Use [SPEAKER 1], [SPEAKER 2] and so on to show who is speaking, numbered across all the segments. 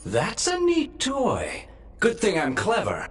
[SPEAKER 1] That's a neat toy. Good thing I'm clever.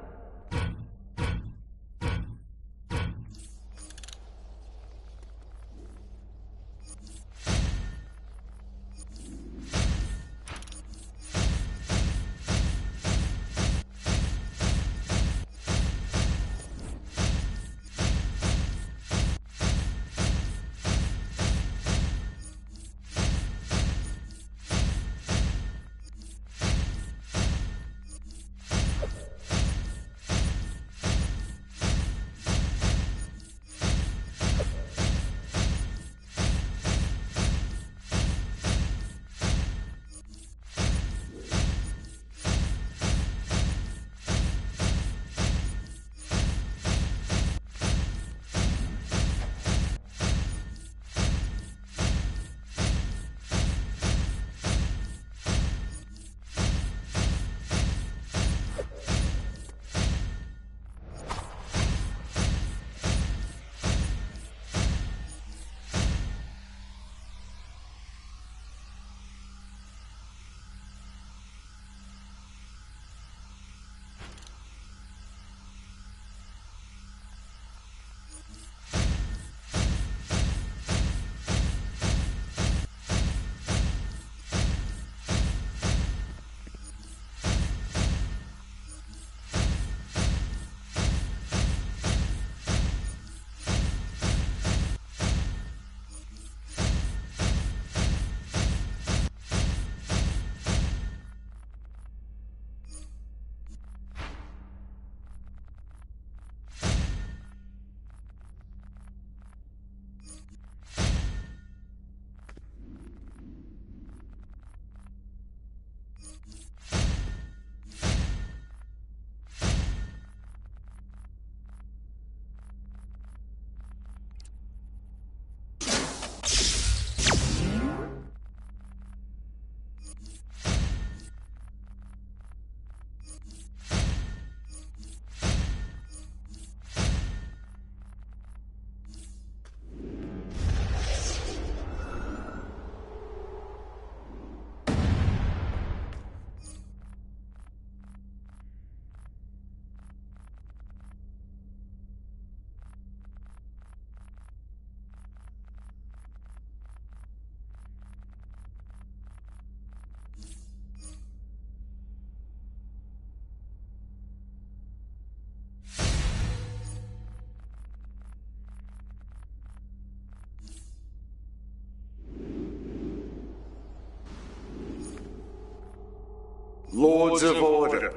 [SPEAKER 2] Lords of Order,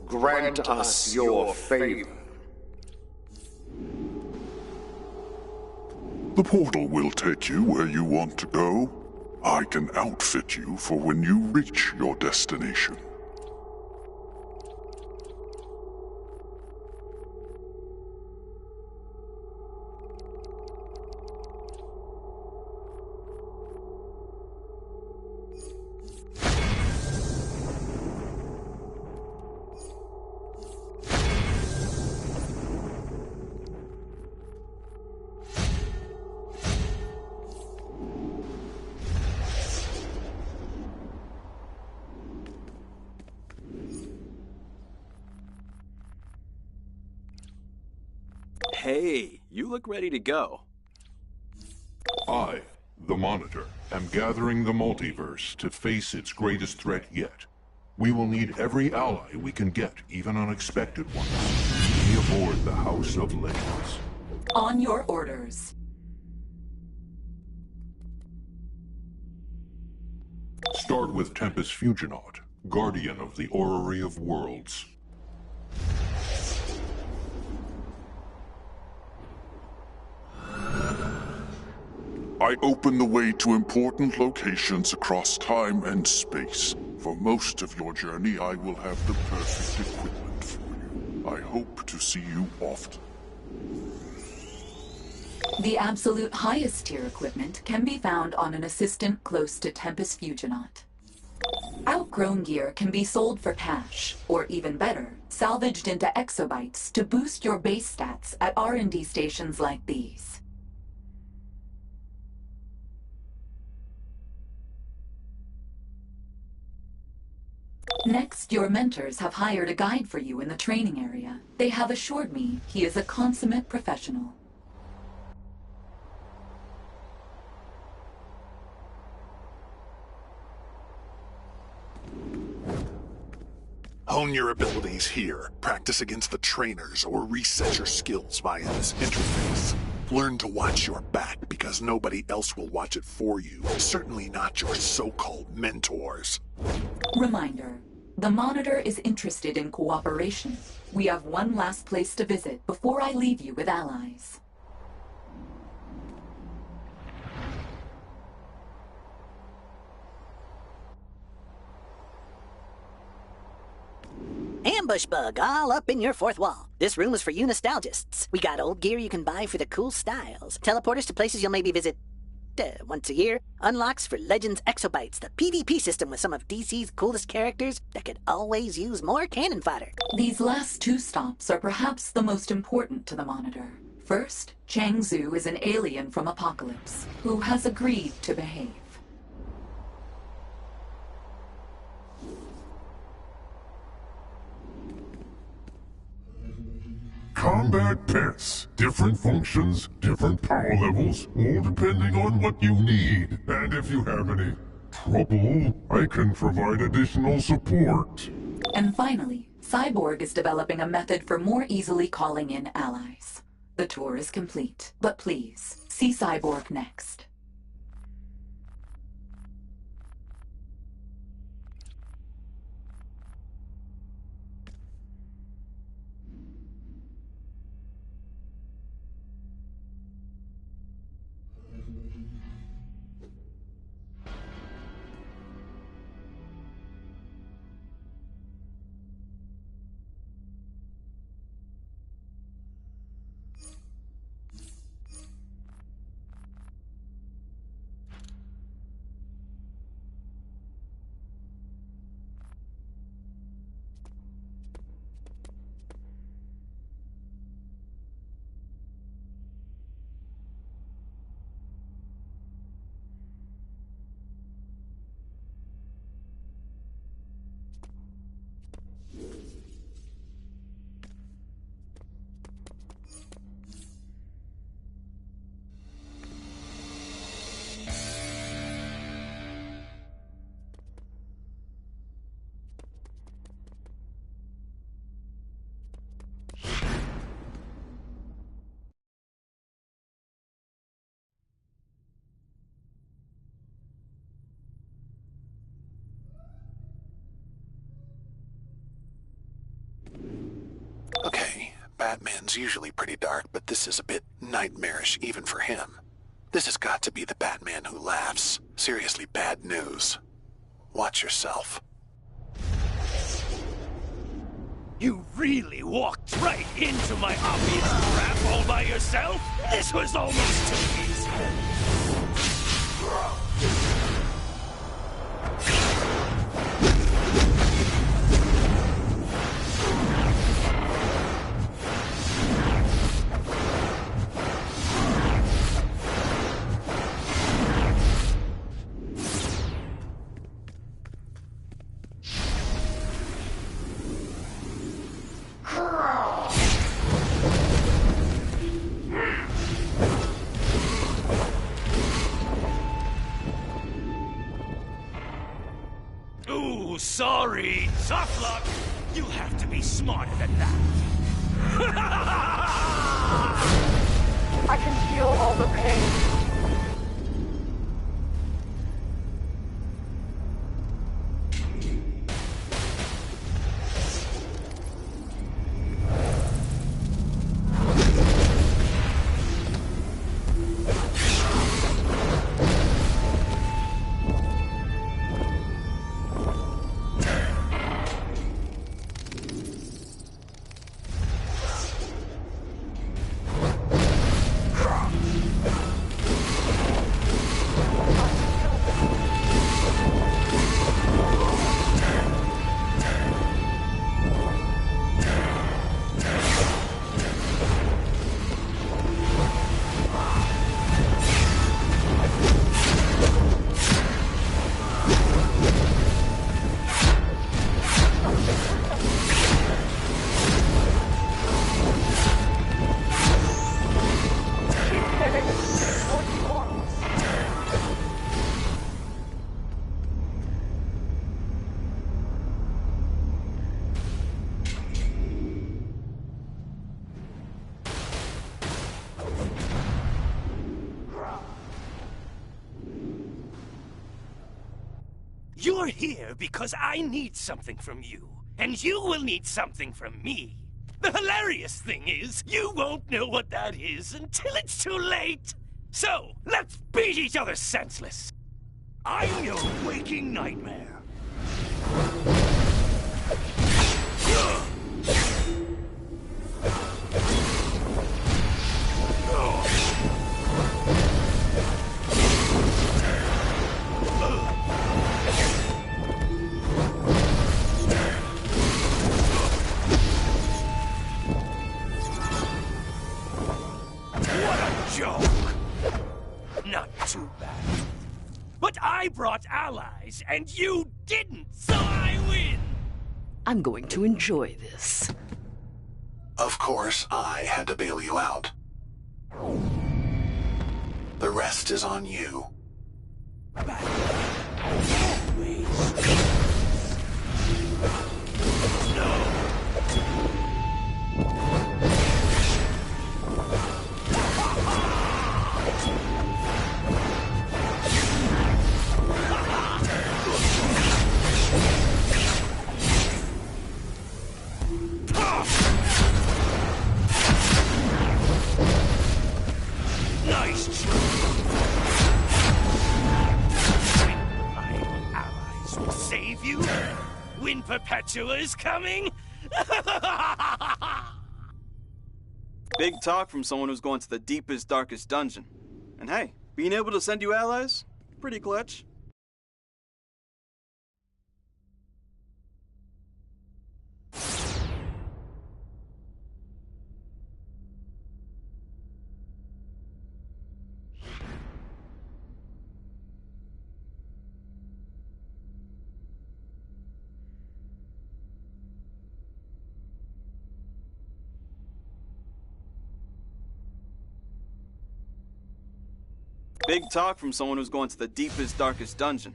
[SPEAKER 2] grant us your favor.
[SPEAKER 3] The portal will take you where you want to go. I can outfit you for when you reach your destination.
[SPEAKER 4] Hey, you look ready to go.
[SPEAKER 3] I, the Monitor, am gathering the multiverse to face its greatest threat yet. We will need every ally we can get, even unexpected ones. Be aboard the House of Legends.
[SPEAKER 5] On your orders.
[SPEAKER 3] Start with Tempest Fuginaut, Guardian of the Orrery of Worlds. I open the way to important locations across time and space. For most of your journey, I will have the perfect equipment for you. I hope to see you often.
[SPEAKER 5] The absolute highest tier equipment can be found on an assistant close to Tempest Fuginaut. Outgrown gear can be sold for cash, or even better, salvaged into exobytes to boost your base stats at R&D stations like these. Next, your mentors have hired a guide for you in the training area. They have assured me he is a consummate professional.
[SPEAKER 6] Hone your abilities here, practice against the trainers, or reset your skills via this interface. Learn to watch your back, because nobody else will watch it for you, certainly not your so-called mentors.
[SPEAKER 5] Reminder, the Monitor is interested in cooperation. We have one last place to visit before I leave you with allies.
[SPEAKER 7] Ambush bug all up in your fourth wall. This room is for you nostalgists. We got old gear you can buy for the cool styles. Teleporters to places you'll maybe visit once a year. Unlocks for Legends Exobytes, the PvP system with some of DC's coolest characters that could always use more cannon fodder.
[SPEAKER 5] These last two stops are perhaps the most important to the Monitor. First, Chang Zhu is an alien from Apocalypse who has agreed to behave.
[SPEAKER 3] Combat pets. Different functions, different power levels, all depending on what you need. And if you have any trouble, I can provide additional support.
[SPEAKER 5] And finally, Cyborg is developing a method for more easily calling in allies. The tour is complete, but please, see Cyborg next.
[SPEAKER 6] Okay, Batman's usually pretty dark, but this is a bit nightmarish even for him. This has got to be the Batman who laughs. Seriously bad news. Watch yourself.
[SPEAKER 8] You really walked right into my obvious trap all by yourself? This was almost too easy. Ooh, sorry. Tough luck. You have to be smarter than that.
[SPEAKER 9] I can feel all the pain.
[SPEAKER 8] You're here because I need something from you, and you will need something from me. The hilarious thing is, you won't know what that is until it's too late. So, let's beat each other senseless. I'm your waking nightmare. What a joke! Not too bad. But I brought allies, and you didn't, so I win!
[SPEAKER 10] I'm going to enjoy this.
[SPEAKER 6] Of course, I had to bail you out. The rest is on you.
[SPEAKER 8] Nice try. My allies will save you when Perpetua is coming.
[SPEAKER 4] Big talk from someone who's going to the deepest, darkest dungeon. And hey, being able to send you allies? Pretty clutch. Big talk from someone who's going to the deepest, darkest dungeon.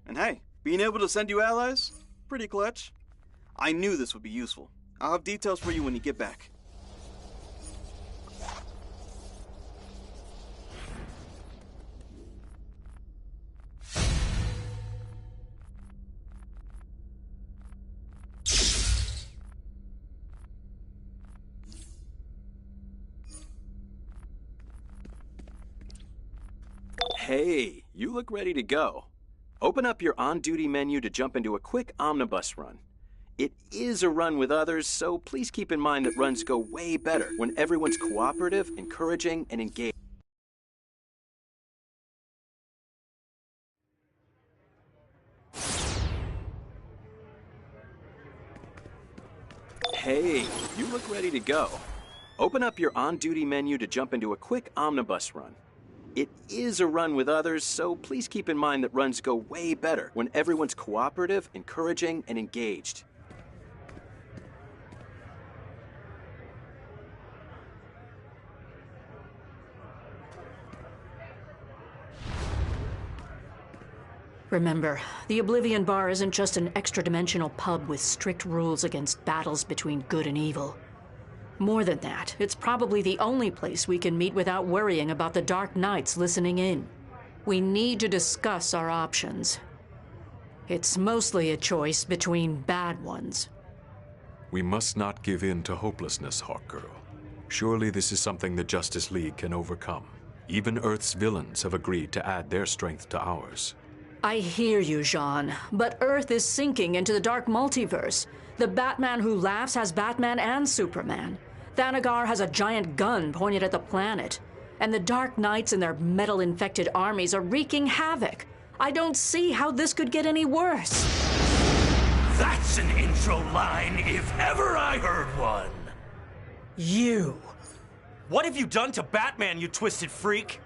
[SPEAKER 4] And hey, being able to send you allies? Pretty clutch. I knew this would be useful. I'll have details for you when you get back. Hey, you look ready to go. Open up your on-duty menu to jump into a quick omnibus run. It is a run with others, so please keep in mind that runs go way better when everyone's cooperative, encouraging, and engaged. Hey, you look ready to go. Open up your on-duty menu to jump into a quick omnibus run. It is a run with others, so please keep in mind that runs go way better when everyone's cooperative, encouraging, and engaged.
[SPEAKER 10] Remember, the Oblivion Bar isn't just an extra-dimensional pub with strict rules against battles between good and evil. More than that, it's probably the only place we can meet without worrying about the Dark Knights listening in. We need to discuss our options. It's mostly a choice between bad ones.
[SPEAKER 11] We must not give in to hopelessness, Hawkgirl. Surely this is something the Justice League can overcome. Even Earth's villains have agreed to add their strength to ours.
[SPEAKER 10] I hear you, Jean, but Earth is sinking into the dark multiverse. The Batman who laughs has Batman and Superman. Thanagar has a giant gun pointed at the planet. And the Dark Knights and their metal-infected armies are wreaking havoc. I don't see how this could get any worse.
[SPEAKER 8] That's an intro line if ever I heard one.
[SPEAKER 12] You. What have you done to Batman, you twisted freak?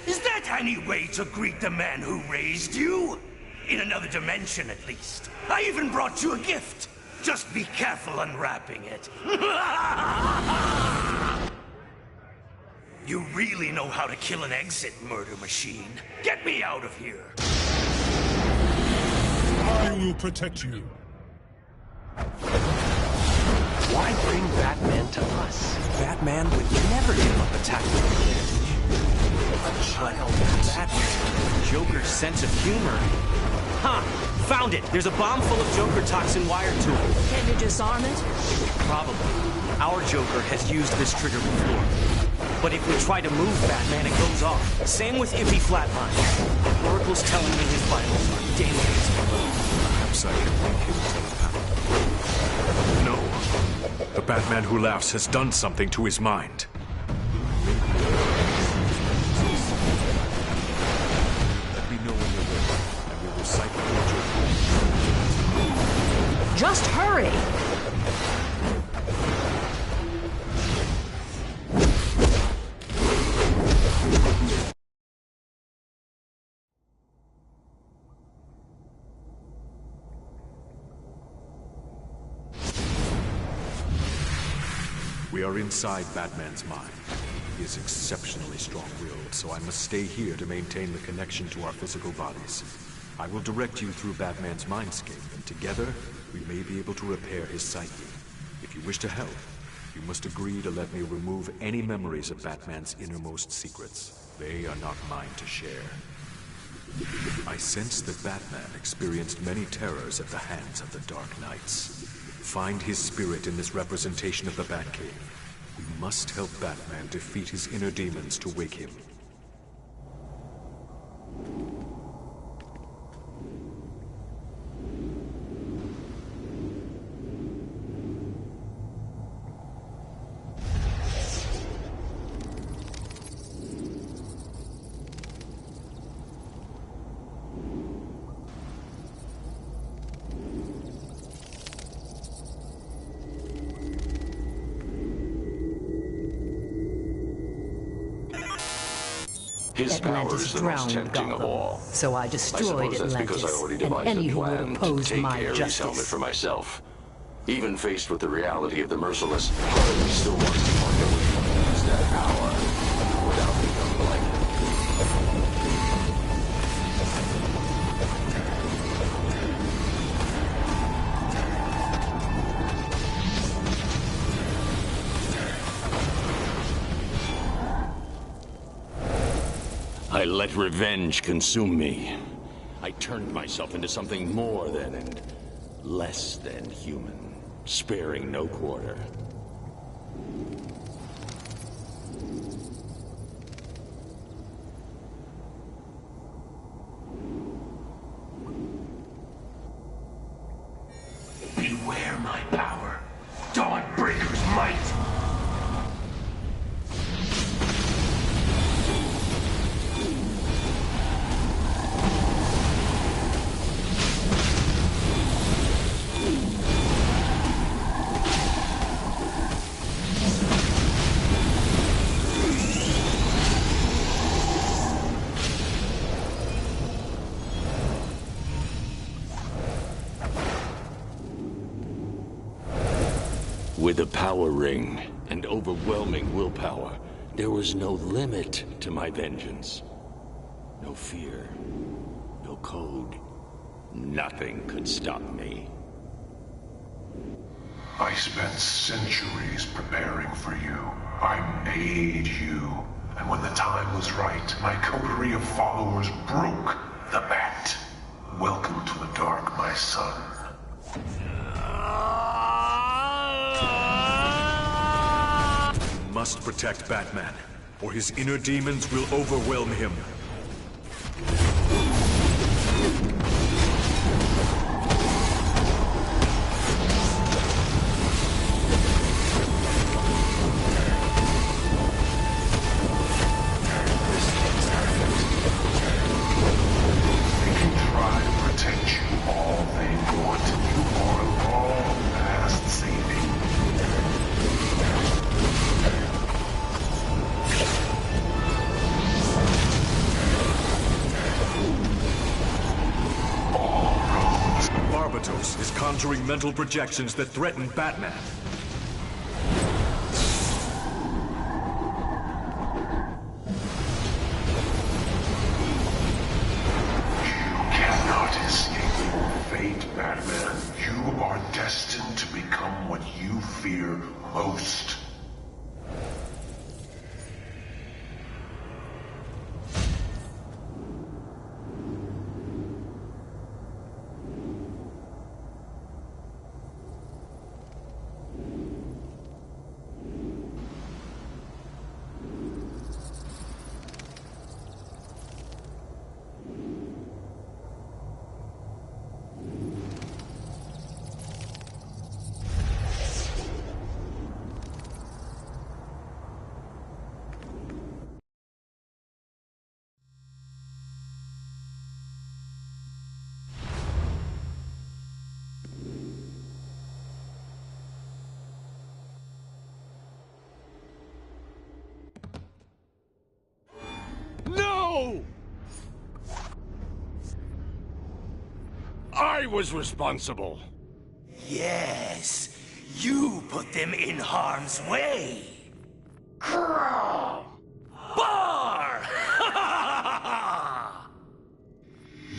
[SPEAKER 8] Is that any way to greet the man who raised you? In another dimension, at least. I even brought you a gift. Just be careful unwrapping it. You really know how to kill an exit, murder machine. Get me out of here.
[SPEAKER 3] I will protect you.
[SPEAKER 1] Why bring Batman to us? Batman would never give up attacking the advantage.
[SPEAKER 12] Batman. Joker's sense of humor. Huh. Found it. There's a bomb full of Joker toxin wired to it.
[SPEAKER 10] Can you disarm it?
[SPEAKER 12] Probably. Our Joker has used this trigger before. But if we try to move Batman, it goes off. Same with if he flatlines. Oracle's telling me his vitals are dangerous.
[SPEAKER 11] Perhaps I can link him telepathically. No. The Batman who laughs has done something to his mind. Let me know when you're ready, and we will cycle your journey.
[SPEAKER 10] Just hurry!
[SPEAKER 11] We are inside Batman's mind. He is exceptionally strong-willed, so I must stay here to maintain the connection to our physical bodies. I will direct you through Batman's mindscape, and together, we may be able to repair his psyche. If you wish to help, you must agree to let me remove any memories of Batman's innermost secrets. They are not mine to share. I sense that Batman experienced many terrors at the hands of the Dark Knights. Find his spirit in this representation of the Batcave. We must help Batman defeat his inner demons to wake him.
[SPEAKER 13] His power is the most tempting of all.
[SPEAKER 14] So I destroyed
[SPEAKER 13] Atlantis, because I already devised
[SPEAKER 14] and any
[SPEAKER 13] a
[SPEAKER 14] who would
[SPEAKER 13] plan to
[SPEAKER 14] oppose
[SPEAKER 13] take
[SPEAKER 14] my
[SPEAKER 13] Ares'
[SPEAKER 14] justice.
[SPEAKER 13] helmet for myself. Even faced with the reality of the merciless, he still wants to find a way to use that power without becoming like him. I let revenge consume me. I turned myself into something more than and less than human, sparing no quarter.
[SPEAKER 1] Beware my power. Dawnbreaker's might.
[SPEAKER 13] With a power ring and overwhelming willpower, there was no limit to my vengeance. No fear, no code. Nothing could stop me.
[SPEAKER 3] I spent centuries preparing for you. I made you. And when the time was right, my coterie of followers broke the bat. Welcome to the dark, my son.
[SPEAKER 11] Must protect Batman, or his inner demons will overwhelm him.
[SPEAKER 3] They can try to protect you all they want. You are long past saving.
[SPEAKER 11] Barbatos is conjuring mental projections that threaten Batman.
[SPEAKER 3] You cannot escape your fate, Batman. You are destined to become what you fear most.
[SPEAKER 14] was responsible.
[SPEAKER 8] Yes, you put them in harm's way. Bar!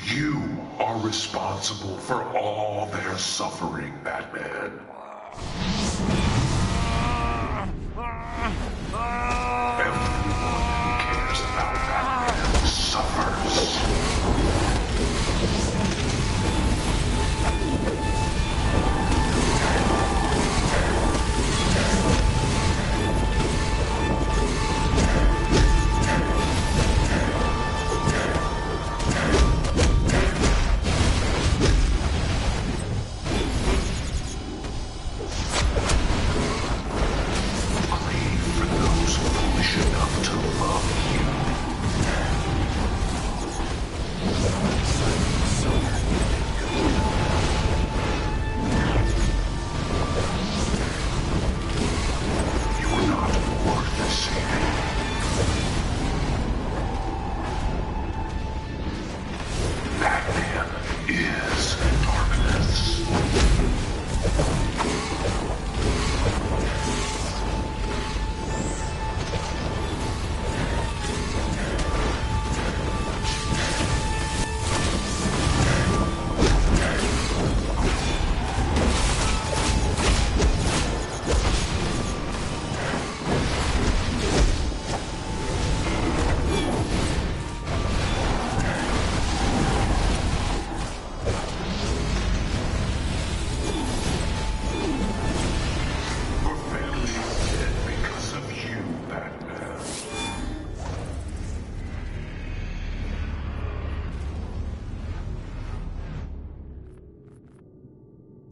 [SPEAKER 3] You are responsible for all their suffering, Batman. Everyone who cares about Batman suffers.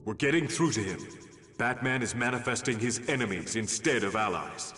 [SPEAKER 11] We're getting through to him. Batman is manifesting his enemies instead of allies.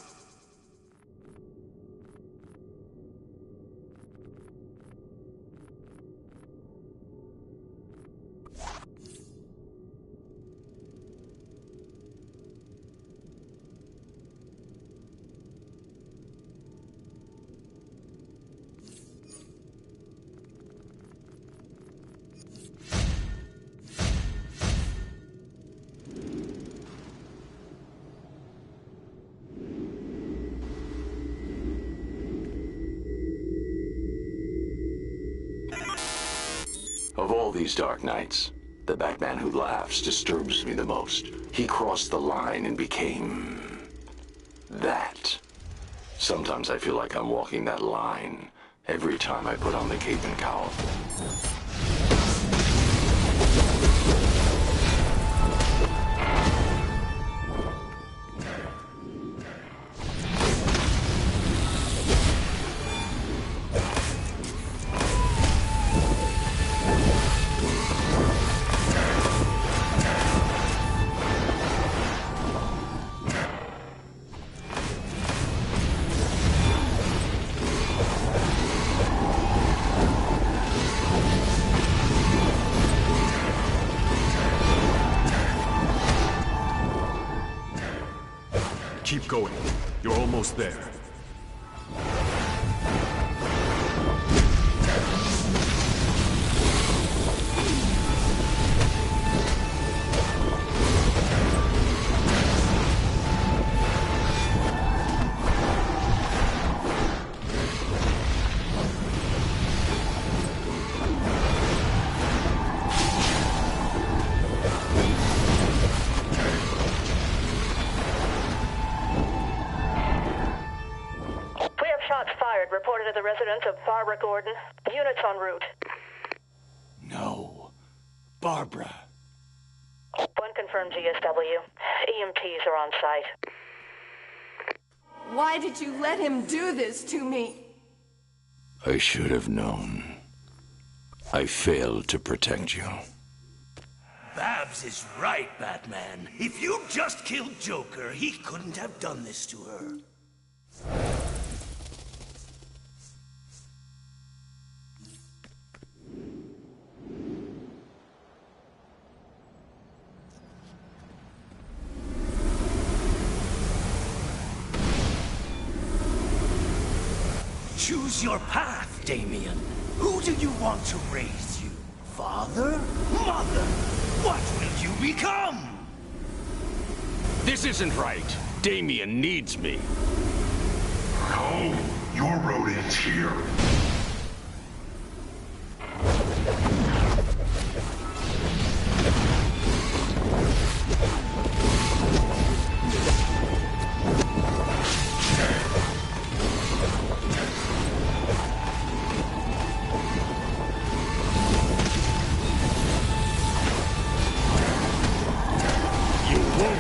[SPEAKER 13] Of all these dark nights, the Batman who laughs disturbs me the most. He crossed the line and became... that. Sometimes I feel like I'm walking that line every time I put on the cape and cowl.
[SPEAKER 11] Keep going. You're almost there.
[SPEAKER 9] Reported at the residence of Barbara Gordon. Units en route.
[SPEAKER 8] No. Barbara.
[SPEAKER 9] One confirmed GSW. EMTs are on site.
[SPEAKER 15] Why did you let him do this to me?
[SPEAKER 13] I should have known. I failed to protect you.
[SPEAKER 8] Babs is right, Batman. If you just killed Joker, he couldn't have done this to her. Choose your path, Damien. Who do you want to raise you, Father? Mother? What will you become?
[SPEAKER 13] This isn't right. Damien needs me.
[SPEAKER 3] No, your road ends here.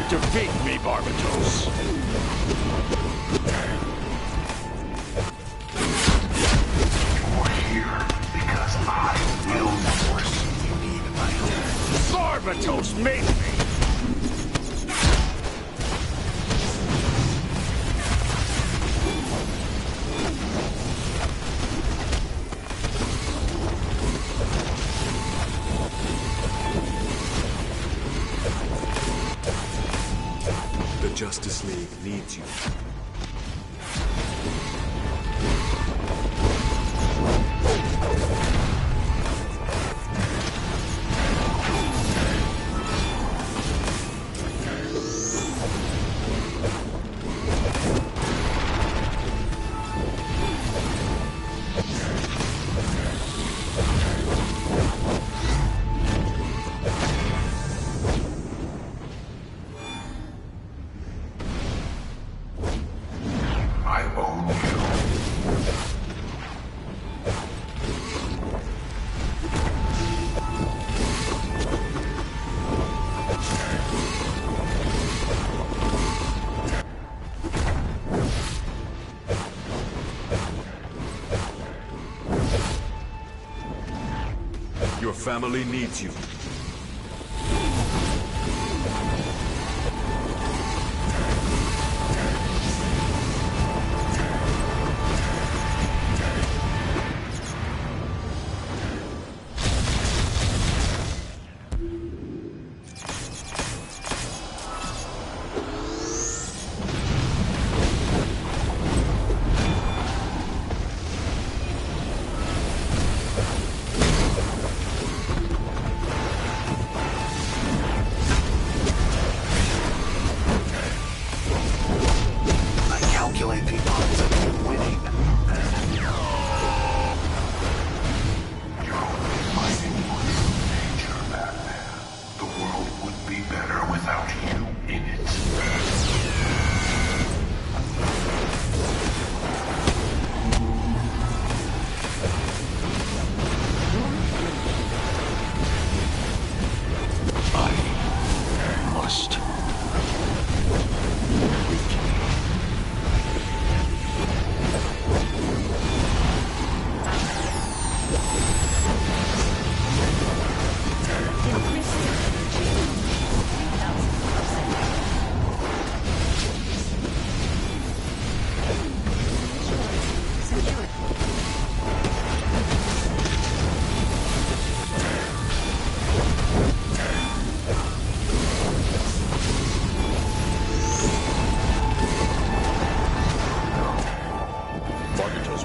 [SPEAKER 13] Defeat me, Barbatos.
[SPEAKER 3] You're here because I will force you need my help.
[SPEAKER 13] Barbatos made me.
[SPEAKER 11] The Justice League needs you. Your family needs you.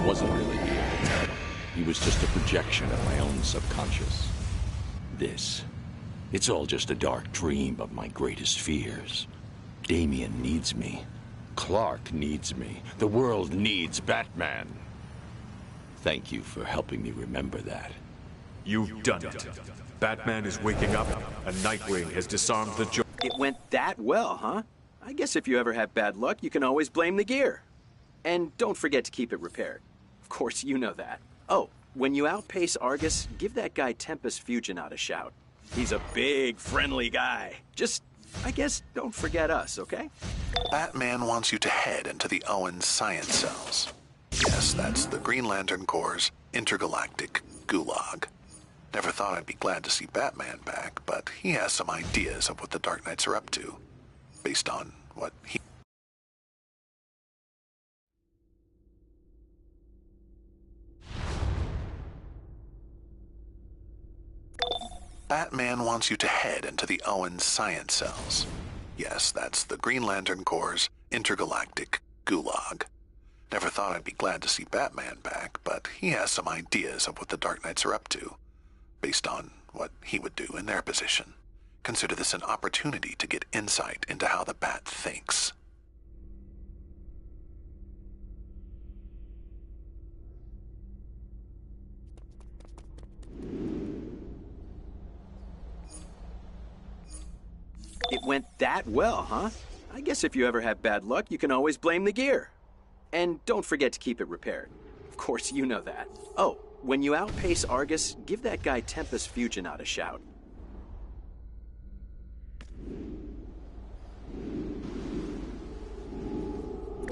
[SPEAKER 13] Wasn't really real. He was just a projection of my own subconscious. It's all just a dark dream of my greatest fears. Damien needs me. Clark needs me. The world needs Batman. Thank you for helping me remember that.
[SPEAKER 11] You've done it. Batman is waking up, and Nightwing has disarmed the Joker.
[SPEAKER 4] It went that well, huh? I guess if you ever have bad luck, you can always blame the gear. And don't forget to keep it repaired. Of course, you know that. Oh, when you outpace Argus, give that guy Tempus Fuginaut a shout. He's a big, friendly guy. Just, I guess, don't forget us, okay?
[SPEAKER 6] Batman wants you to head into the Owen science cells. Yes, that's the Green Lantern Corps' intergalactic gulag. Never thought I'd be glad to see Batman back, but he has some ideas of what the Dark Knights are up to, based on what he... Batman wants you to head into the Owen science cells. Yes, that's the Green Lantern Corps' intergalactic gulag. Never thought I'd be glad to see Batman back, but he has some ideas of what the Dark Knights are up to, based on what he would do in their position. Consider this an opportunity to get insight into how the Bat thinks.
[SPEAKER 4] It went that well, huh? I guess if you ever have bad luck, you can always blame the gear. And don't forget to keep it repaired. Of course, you know that. Oh, when you outpace Argus, give that guy Tempest Fugonaut a shout.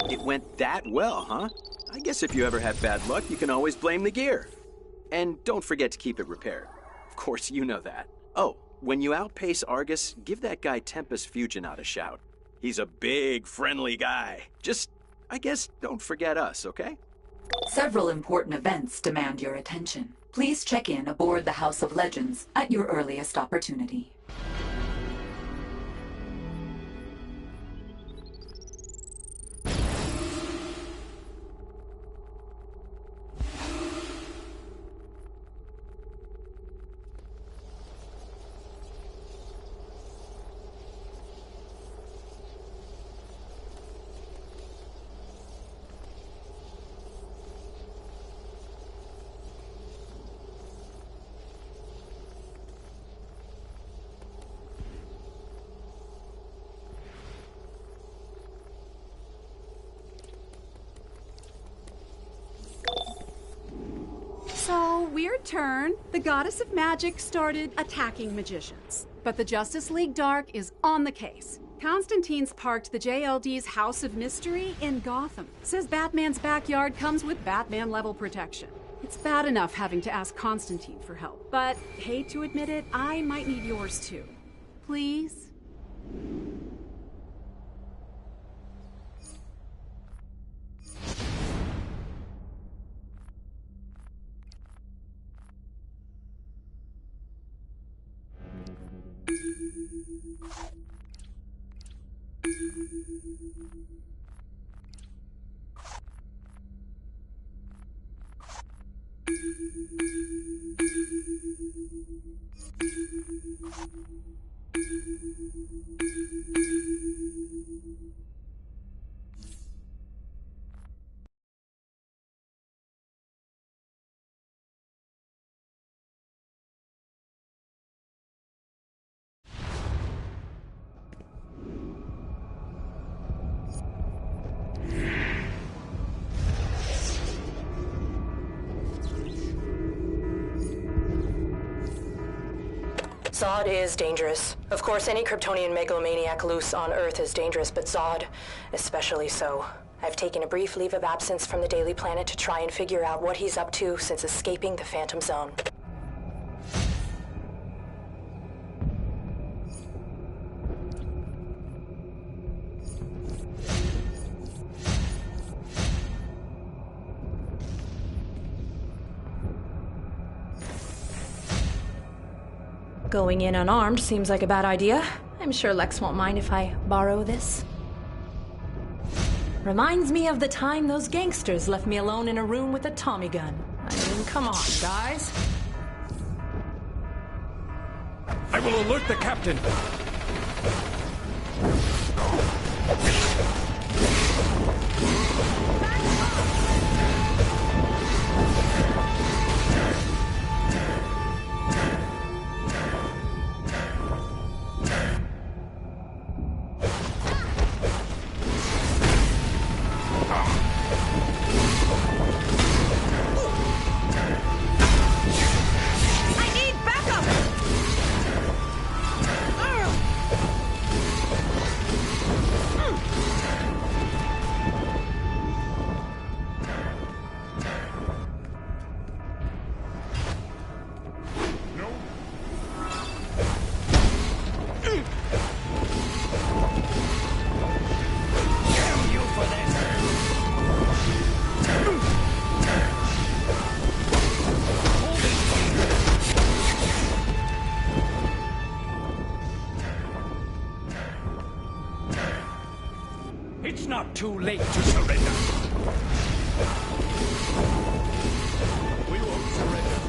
[SPEAKER 4] It went that well, huh? I guess if you ever have bad luck, you can always blame the gear. And don't forget to keep it repaired. Of course, you know that. Oh, when you outpace Argus, give that guy Tempest Fugonaut a shout. He's a big, friendly guy. Just, I guess, don't forget us, okay?
[SPEAKER 5] Several important events demand your attention. Please check in aboard the House of Legends at your earliest opportunity.
[SPEAKER 14] So, weird turn. The goddess of magic started attacking magicians. But the Justice League Dark is on the case. Constantine's parked the JLD's House of Mystery in Gotham. Says Batman's backyard comes with Batman-level protection. It's bad enough having to ask Constantine for help, but hate to admit it, I might need yours too. Please?
[SPEAKER 9] Zod is dangerous. Of course, any Kryptonian megalomaniac loose on Earth is dangerous, but Zod especially so. I've taken a brief leave of absence from the Daily Planet to try and figure out what he's up to since escaping the Phantom Zone.
[SPEAKER 16] Going in unarmed seems like a bad idea. I'm sure Lex won't mind if I borrow this. Reminds me of the time those gangsters left me alone in a room with a Tommy gun. I mean, come on, guys.
[SPEAKER 11] I will alert the captain!
[SPEAKER 8] It's not too late to surrender. We won't surrender.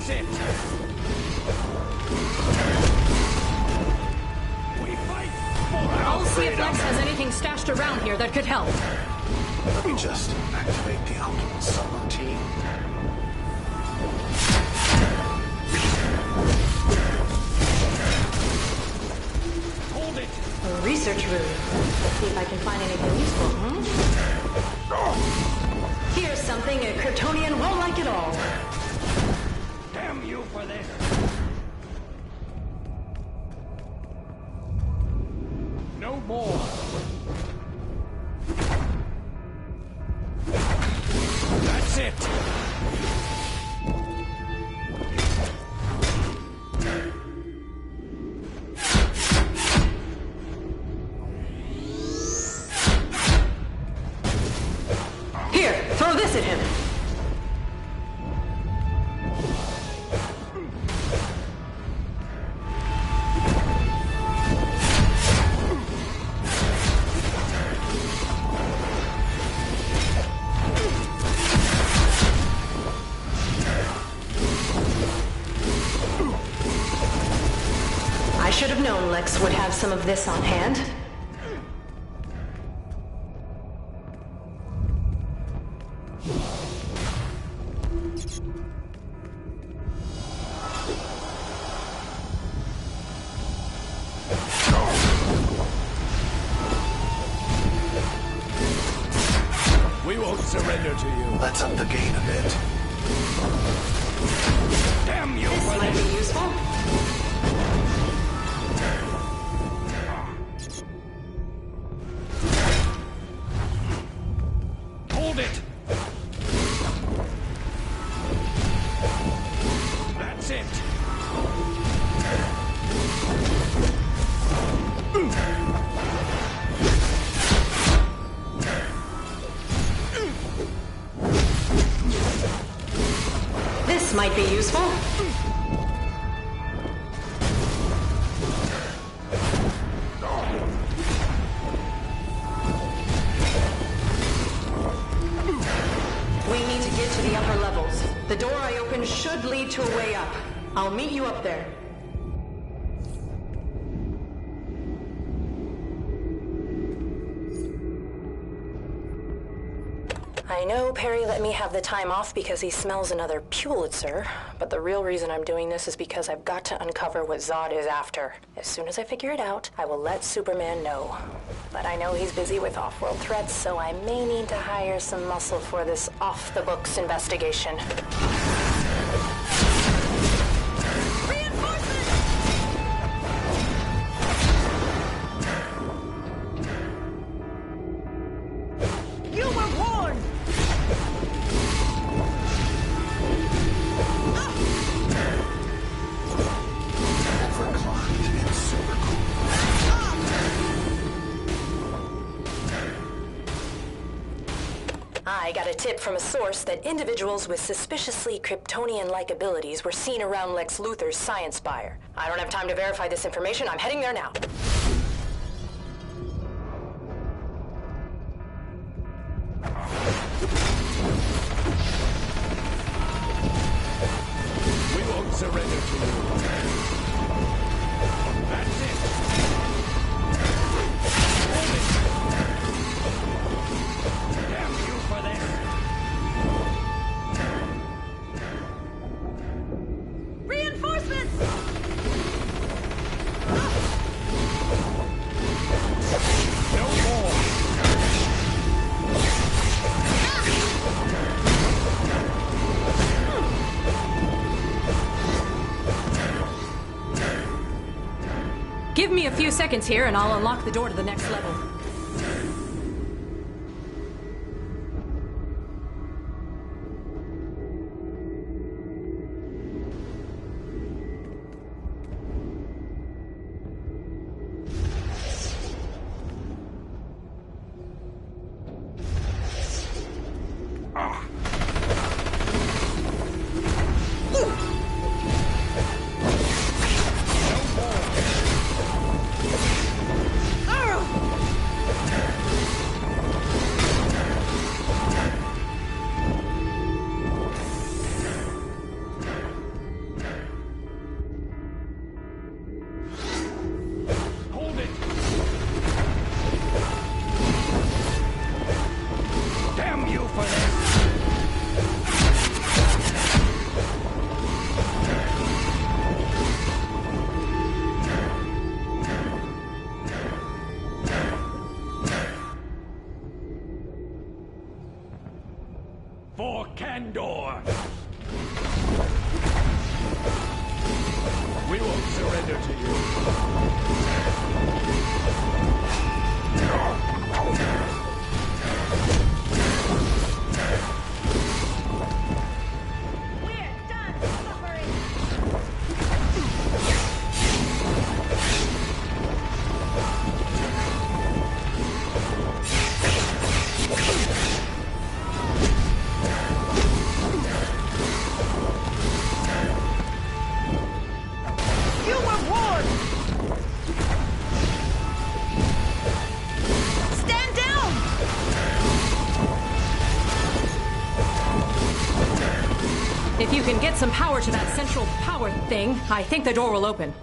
[SPEAKER 8] That's it. We fight for
[SPEAKER 10] I'll see if
[SPEAKER 8] freedom.
[SPEAKER 10] Lex has anything stashed around here that could help.
[SPEAKER 6] Let me just activate the optimal subroutine.
[SPEAKER 8] Hold it.
[SPEAKER 16] A research room. Let's see if I can find anything useful, Here's something a Kryptonian won't like at all.
[SPEAKER 8] Damn you for this. No more. That's it.
[SPEAKER 16] Here, throw this at him. I should have known Lex would have some of this on hand.
[SPEAKER 8] We won't surrender to you.
[SPEAKER 6] Let's up the gain a bit.
[SPEAKER 8] Damn you
[SPEAKER 16] This
[SPEAKER 8] for
[SPEAKER 16] might
[SPEAKER 8] this.
[SPEAKER 16] be useful.
[SPEAKER 8] Hold it. That's it.
[SPEAKER 16] This might be useful. We need to get to the upper levels. The door I opened should lead to a way up. I'll meet you up there.
[SPEAKER 9] I know Perry let me have the time off because he smells another Pulitzer, but the real reason I'm doing this is because I've got to uncover what Zod is after. As soon as I figure it out, I will let Superman know. But I know he's busy with off-world threats, so I may need to hire some muscle for this off-the-books investigation.
[SPEAKER 15] You were warned!
[SPEAKER 6] Overclocked and super cool.
[SPEAKER 9] I got a tip from a source that individuals with suspiciously Kryptonian-like abilities were seen around Lex Luthor's science spire. I don't have time to verify this information. I'm heading there now.
[SPEAKER 8] We won't surrender to you. That's it. Hold it. Damn you for this.
[SPEAKER 15] Reinforcements!
[SPEAKER 8] No more.
[SPEAKER 10] Give me a few seconds here and I'll unlock the door to the next level.
[SPEAKER 8] for Candor! We won't surrender to you.
[SPEAKER 16] If you can get some power to that central power thing, I think the door will open.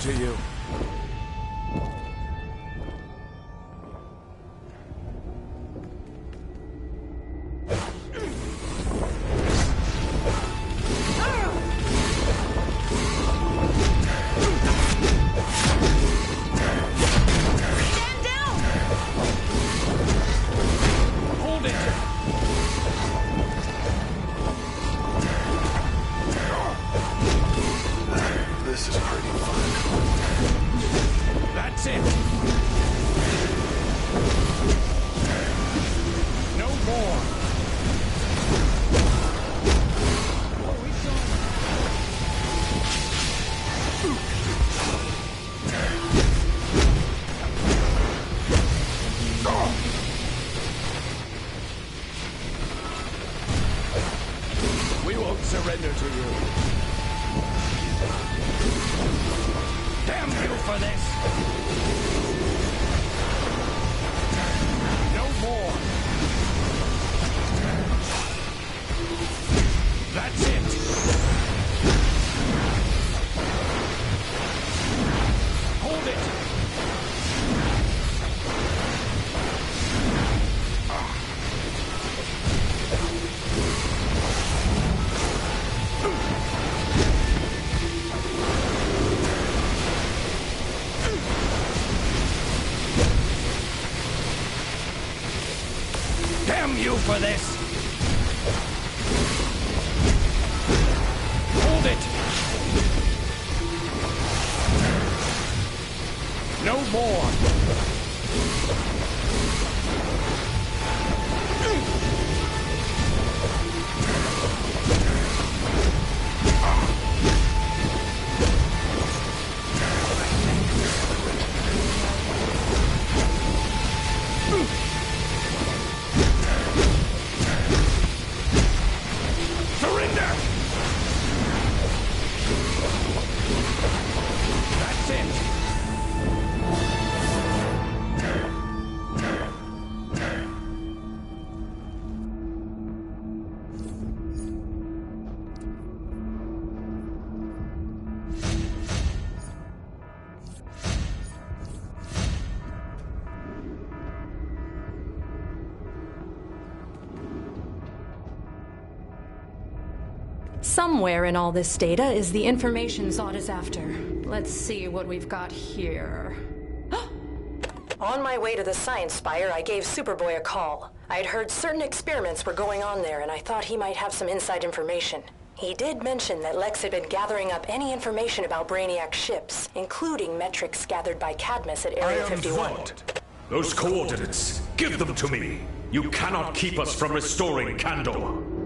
[SPEAKER 16] To you. Surrender to you. Damn you for this! No more! That's it! Hold it! Damn you for this! Hold it! No more! Somewhere in all this data is the information Zod is after. Let's see what we've got here.
[SPEAKER 9] On my way to the Science Spire, I gave Superboy a call. I had heard certain experiments were going on there, and I thought he might have some inside information. He did mention that Lex had been gathering up any information about Brainiac's ships, including metrics gathered by Cadmus at Area 51.
[SPEAKER 17] Zod. Those coordinates, give them to me! You cannot keep us from restoring Kandor!